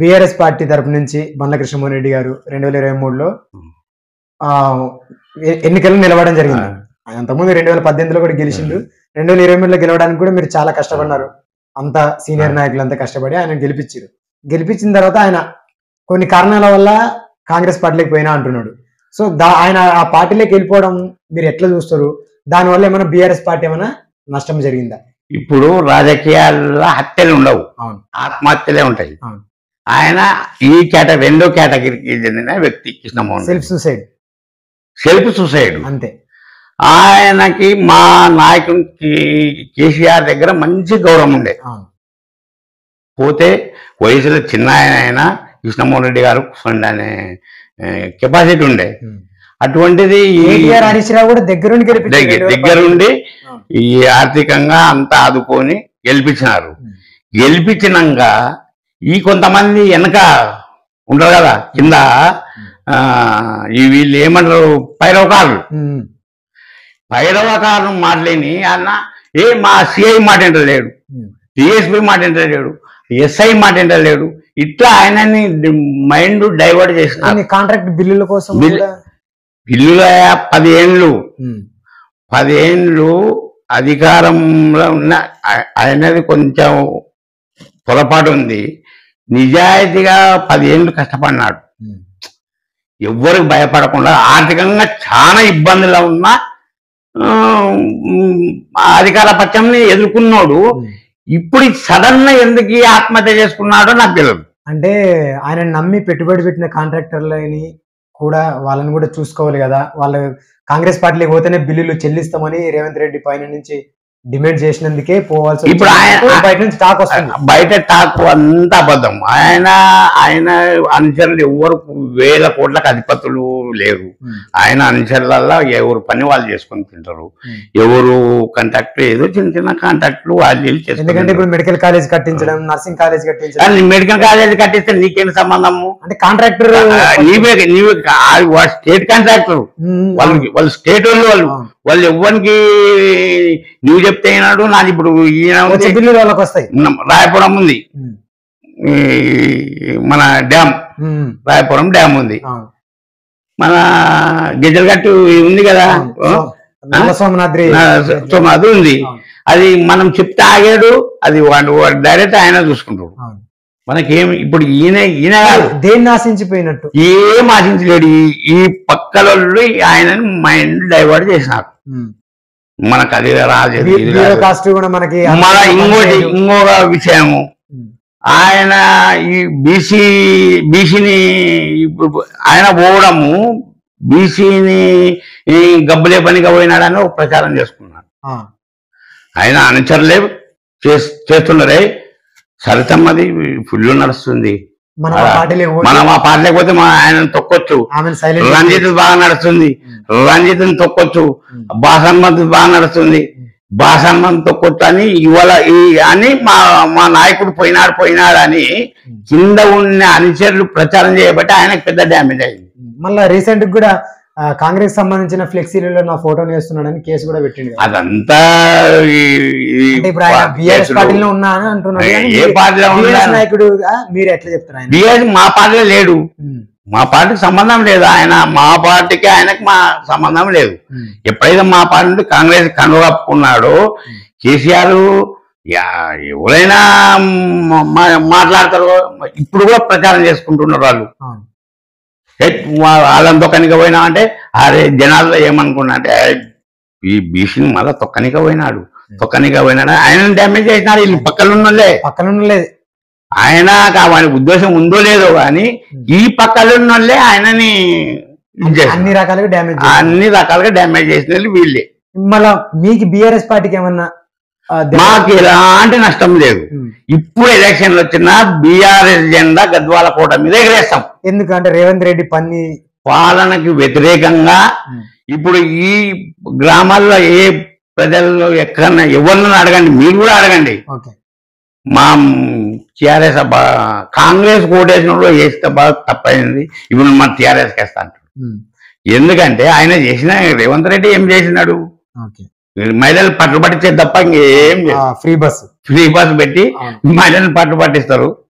BRS party తరపు నుంచి బండ్ల కృష్ణమోహన్ రెడ్డి గారు 2023లో ఎన్నికల్లో నిలవడం జరిగింది. అంతకుముందు 2018లో కూడా గెలిచిండు. 2023లో గెలవడానికి కూడా మీరు చాలా కష్టపడినారు. అంత సీనియర్ నాయకులంతా కష్టపడి ఆయన గెలిపించారు. గెలిపించిన తర్వాత ఆయన కొన్ని కారణాల వల్ల కాంగ్రెస్ పార్టీలోకి పోయినా అంటున్నాడు. సో ఆయన ఆ పార్టీలోకి వెళ్ళిపోవడం మీరు ఎట్లా చూస్తారు? దానివల్ల ఏమైనా బీఆర్ఎస్ పార్టీ ఏమైనా నష్టం జరిగిందా? ఇప్పుడు రాజకీయాల్లో హత్యలు ఉండవు, ఆత్మహత్యలే ఉంటాయి. ఆయన ఈ రెండో కేటగిరీకి చెందిన వ్యక్తి కృష్ణమోహన్. సెల్ఫ్ సూసైడ్ అంతే. ఆయనకి మా నాయకునికి కేసీఆర్ దగ్గర మంచి గౌరవం ఉండే. పోతే వయసులో చిన్న ఆయన కృష్ణమోహన్ రెడ్డి గారు అనే కెపాసిటీ ఉండే. అటువంటిది కూడా దగ్గరుండి ఈ ఆర్థికంగా అంతా ఆదుకొని గెలిపించినారు. గెలిపించినాక ఈ కొంతమంది వెనక ఉంటారు కదా కింద, వీళ్ళు ఏమంటారు పైరవకారులు మాటలేని అన్న మా సిఐ మాట ఎంటలేడు, డిఎస్పీ మాట ఎంటలేడు, ఎస్ఐ మాట ఎంటలేడు. ఇట్లా ఆయనని మైండ్ డైవర్ట్ చేసిన కాంట్రాక్ట్ బిల్లుల కోసం బిల్లుల 10 ఏళ్ళు అధికారంలో ఉన్న ఆయనది కొంచెం పొరపాటు ఉంది. నిజాయితీగా 10 ఏళ్ళు కష్టపడినాడు. ఎవ్వరికి భయపడకుండా ఆర్థికంగా చాలా ఇబ్బందులు ఉన్న అధికార పక్షంని ఎదుర్కొన్నాడు. ఇప్పుడు సడన్ గా ఎందుకు ఆత్మహత్య చేసుకున్నాడో నాకు తెలియదు. అంటే ఆయన నమ్మి పెట్టుబడి పెట్టిన కాంట్రాక్టర్లని కూడా వాళ్ళని కూడా చూసుకోవాలి కదా. వాళ్ళు కాంగ్రెస్ పార్టీకి పోతేనే బిల్లులు చెల్లిస్తామని రేవంత్ రెడ్డి పైన నుంచి డిమాండ్ చేసినందుకే పోవాల్సి. ఇప్పుడు బయట నుంచి టాక్ వస్తుంది, బయట టాక్ అంతా అబద్ధం. ఆయన అనుచరులు ఎవరు 1000 కోట్లకు అధిపతులు లేరు. ఆయన అనుచరులలో ఎవరు పని వాళ్ళు చేసుకొని తింటారు. ఎవరు కాంట్రాక్ట్ ఏదో చిన్న చిన్న కాంట్రాక్టులు వాళ్ళు చేసుకుంటారు. ఎందుకంటే ఇప్పుడు మెడికల్ కాలేజ్ కట్టించడం, నర్సింగ్ కాలేజ్ కట్టించడం. మెడికల్ కాలేజ్ కట్టిస్తే నీకేం సంబంధము? అంటే కాంట్రాక్టర్ నీవే స్టేట్ కాంట్రాక్టర్, వాళ్ళు స్టేట్ వాళ్ళు ఎవరికి నువ్వు చెప్తే అయినాడు. నాది ఇప్పుడు వాళ్ళకి వస్తాయి. రాయపురం ఉంది, మన డ్యామ్, రాయపురం డ్యామ్ ఉంది. మన గిద్దలగట్టు ఉంది కదా, సోమనాథ్ ఉంది. అది మనం చెప్తే ఆగాడు, అది వాడు డైరెక్ట్ ఆయన చూసుకుంటాడు. మనకేం ఇప్పుడు ఈయన దేన్ని ఆశించిపోయినట్టు ఏం ఆశించలేడు. ఈ పక్కల ఆయనని మైండ్ డైవర్ట్ చేసినారు. మనకు అది రాజు. మన ఇంకొక విషయము, ఆయన ఈ బీసీని ఆయన పోవడము, బీసీని గబ్బులే పనిగా పోయినాడని ఒక ప్రచారం చేసుకున్నాడు. ఆయన అనుచరులే చేస్తున్నారే. సరితమ్మది ఫుల్ నడుస్తుంది. మనం ఆ పార్టీలోకి పోతే ఆయన తొక్కొచ్చు. రంజిత్ బాగా నడుస్తుంది, రంజిత్ని తొక్కొచ్చు. బాసన్మతి బాగా నడుస్తుంది, బాసన్మతి తొక్కొచ్చు అని ఇవాళ అని మా నాయకుడు పోయినాడు అని కింద ఉన్న అనుచరులు ప్రచారం చేయబట్టి ఆయనకు పెద్ద డ్యామేజ్ అయింది. మళ్ళీ రీసెంట్ కూడా కాంగ్రెస్ సంబంధించిన ఫ్లెక్సీలలో నా ఫోటోని వేస్తున్నాడని కేసు కూడా పెట్టింది. అదంతా బీఆర్ఎస్ పార్టీలో ఉన్నా అని అంటున్నాడు. ఏ పార్టీలో నాయకుడుగా మీరు ఎట్లా చెప్తారు? బీఆర్ఎస్ మా పార్టీలో లేడు, మా పార్టీకి సంబంధం లేదు. ఆయన మా పార్టీకి ఆయనకు మా సంబంధం లేదు. ఎప్పుడైతే మా పార్టీ నుండి కాంగ్రెస్ కనుగొప్పుకున్నాడో కేసీఆర్ ఎవరైనా మాట్లాడతారో ఇప్పుడు కూడా ప్రచారం చేసుకుంటున్నారు. వాళ్ళని తొక్కనిక పోయినా అంటే అరే జనాల్లో ఏమనుకున్నా అంటే ఈ బీసీని మళ్ళీ తొక్కనిక పోయినాడు ఆయన డ్యామేజ్ చేసినాడు. వీళ్ళు పక్కనున్నోళ్ళే ఆయన వాడి ఉద్దేశం ఉందో లేదో కానీ ఈ పక్కనున్నోళ్ళే ఆయనని అన్ని రకాలుగా డ్యామేజ్ చేసిన వీళ్ళే. మళ్ళా మీకు బీఆర్ఎస్ పార్టీకి ఏమన్నా మాకు ఎలాంటి నష్టం లేదు. ఇప్పుడు ఎలక్షన్లు వచ్చినా బీఆర్ఎస్ జెండా గద్వాల కోట మీద ఎగరేస్తాం. ఎందుకంటే రేవంత్ రెడ్డి పాలనకి వ్యతిరేకంగా ఇప్పుడు ఈ గ్రామాల్లో ఏ ప్రజల్లో ఎక్కడన్నా ఎవరినైనా అడగండి, మీరు కూడా అడగండి. మా టీఆర్ఎస్ కాంగ్రెస్ ఓటేసినప్పుడు వేస్తే బాగా తప్పైంది, ఇప్పుడు మన టీఆర్ఎస్కి వేస్తా అంటాడు. ఎందుకంటే ఆయన చేసిన రేవంత్ రెడ్డి ఏం చేసినాడు? మహిళలు పట్టు పట్టించేది తప్ప ఇంకేం ఫ్రీ బస్ పెట్టి మహిళలను పట్టు పట్టిస్తారు.